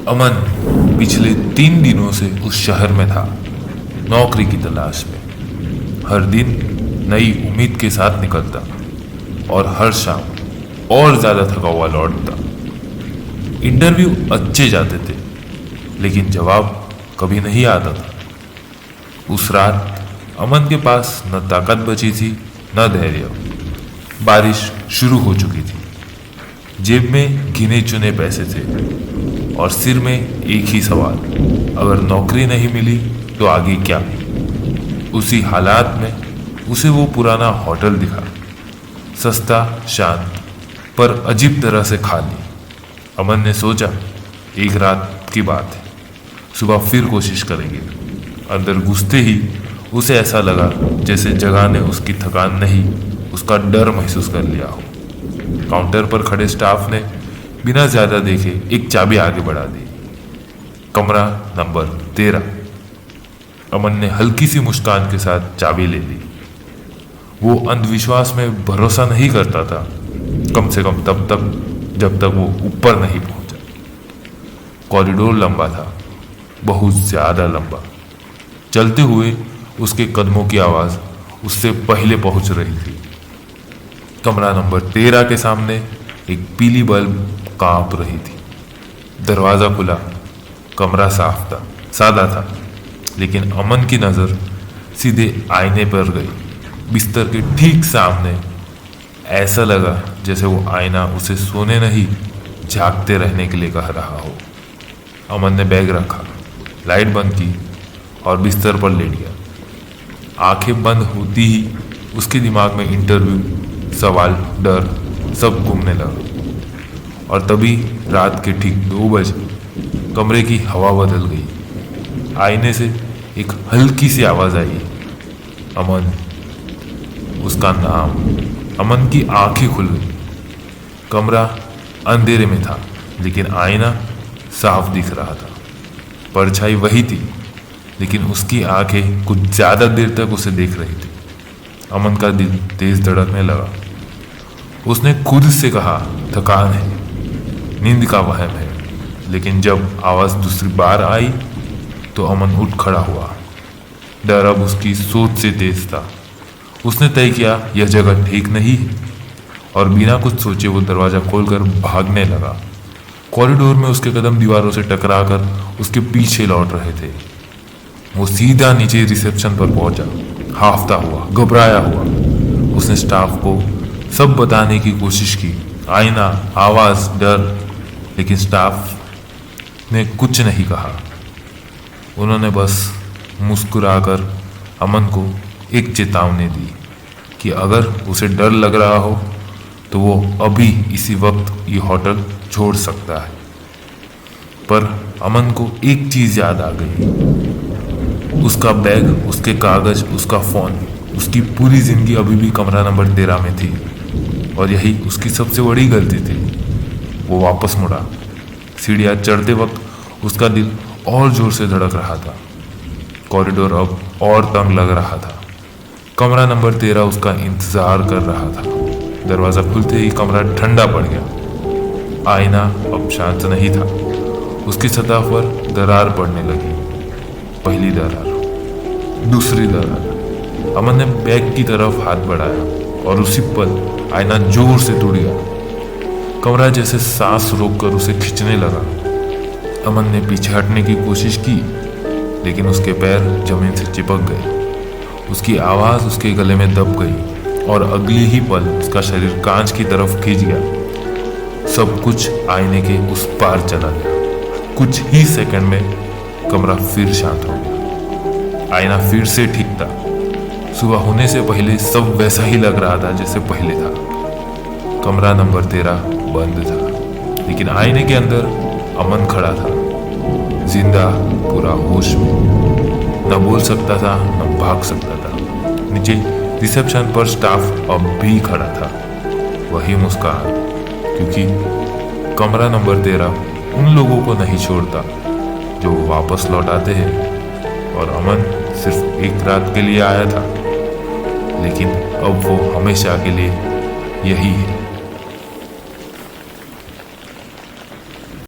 अमन पिछले 3 दिनों से उस शहर में था, नौकरी की तलाश में। हर दिन नई उम्मीद के साथ निकलता और हर शाम और ज्यादा थका हुआ लौटता। इंटरव्यू अच्छे जाते थे, लेकिन जवाब कभी नहीं आता था। उस रात अमन के पास न ताकत बची थी न धैर्य। बारिश शुरू हो चुकी थी, जेब में गिने चुने पैसे थे और सिर में एक ही सवाल, अगर नौकरी नहीं मिली तो आगे क्या। उसी हालात में उसे वो पुराना होटल दिखा, सस्ता, शांत, पर अजीब तरह से खाली। अमन ने सोचा, एक रात की बात है, सुबह फिर कोशिश करेंगे। अंदर घुसते ही उसे ऐसा लगा जैसे जगह ने उसकी थकान नहीं, उसका डर महसूस कर लिया हो। काउंटर पर खड़े स्टाफ ने बिना ज्यादा देखे एक चाबी आगे बढ़ा दी। कमरा नंबर 13। अमन ने हल्की सी मुस्कान के साथ चाबी ले ली। वो अंधविश्वास में भरोसा नहीं करता था, कम से कम तब तक जब तक वो ऊपर नहीं पहुंचा। कॉरिडोर लंबा था, बहुत ज्यादा लंबा। चलते हुए उसके कदमों की आवाज उससे पहले पहुंच रही थी। कमरा नंबर 13 के सामने एक पीली बल्ब कांप रही थी। दरवाजा खुला। कमरा साफ था, सादा था, लेकिन अमन की नजर सीधे आईने पर गई, बिस्तर के ठीक सामने। ऐसा लगा जैसे वो आईना उसे सोने नहीं, जागते रहने के लिए कह रहा हो। अमन ने बैग रखा, लाइट बंद की और बिस्तर पर लेट गया। आंखें बंद होती ही उसके दिमाग में इंटरव्यू, सवाल, डर सब घूमने लगा। और तभी रात के ठीक 2 बजे कमरे की हवा बदल गई। आईने से एक हल्की सी आवाज आई, अमन। उसका नाम। अमन की आंखें खुल गई। कमरा अंधेरे में था, लेकिन आईना साफ दिख रहा था। परछाई वही थी, लेकिन उसकी आंखें कुछ ज्यादा देर तक उसे देख रही थी। अमन का दिल तेज धड़कने लगा। उसने खुद से कहा, थकान है, नींद का वहम है। लेकिन जब आवाज दूसरी बार आई तो अमन उठ खड़ा हुआ। डर अब उसकी सोच से तेज था। उसने तय किया यह जगह ठीक नहीं है और बिना कुछ सोचे वो दरवाजा खोलकर भागने लगा। कॉरिडोर में उसके कदम दीवारों से टकराकर उसके पीछे लौट रहे थे। वो सीधा नीचे रिसेप्शन पर पहुंचा, हाफता हुआ, घबराया हुआ। उसने स्टाफ को सब बताने की कोशिश की, आईना, आवाज, डर, लेकिन स्टाफ ने कुछ नहीं कहा। उन्होंने बस मुस्कुराकर अमन को एक चेतावनी दी कि अगर उसे डर लग रहा हो तो वो अभी इसी वक्त ये होटल छोड़ सकता है। पर अमन को एक चीज याद आ गई, उसका बैग, उसके कागज, उसका फोन, उसकी पूरी जिंदगी अभी भी कमरा नंबर 13 में थी। और यही उसकी सबसे बड़ी गलती थी। वो वापस मुड़ा। सीढ़ियाँ चढ़ते वक्त उसका दिल और जोर से धड़क रहा था। कॉरिडोर अब और तंग लग रहा था। कमरा नंबर 13 उसका इंतजार कर रहा था। दरवाजा खुलते ही कमरा ठंडा पड़ गया। आईना अब शांत नहीं था। उसकी सतह पर दरार पड़ने लगी। पहली दरार, दूसरी दरार। अमन ने बैग की तरफ हाथ बढ़ाया और उसी पल आईना जोर से टूट गया। कमरा जैसे सांस रोककर उसे खींचने लगा। अमन ने पीछे हटने की कोशिश की, लेकिन उसके पैर जमीन से चिपक गए। उसकी आवाज उसके गले में दब गई और अगले ही पल उसका शरीर कांच की तरफ खींच गया। सब कुछ आईने के उस पार चला गया। कुछ ही सेकंड में कमरा फिर शांत हो गया। आईना फिर से ठीक था। सुबह होने से पहले सब वैसा ही लग रहा था जैसे पहले था। कमरा नंबर 13 बंद था, लेकिन आईने के अंदर अमन खड़ा था, जिंदा, पूरा होश में। न बोल सकता था, न भाग सकता था। नीचे रिसेप्शन पर स्टाफ अब भी खड़ा था, वही मुस्कान, क्योंकि कमरा नंबर 13 उन लोगों को नहीं छोड़ता जो वापस लौट आते हैं। और अमन सिर्फ एक रात के लिए आया था, लेकिन अब वो हमेशा के लिए यही है।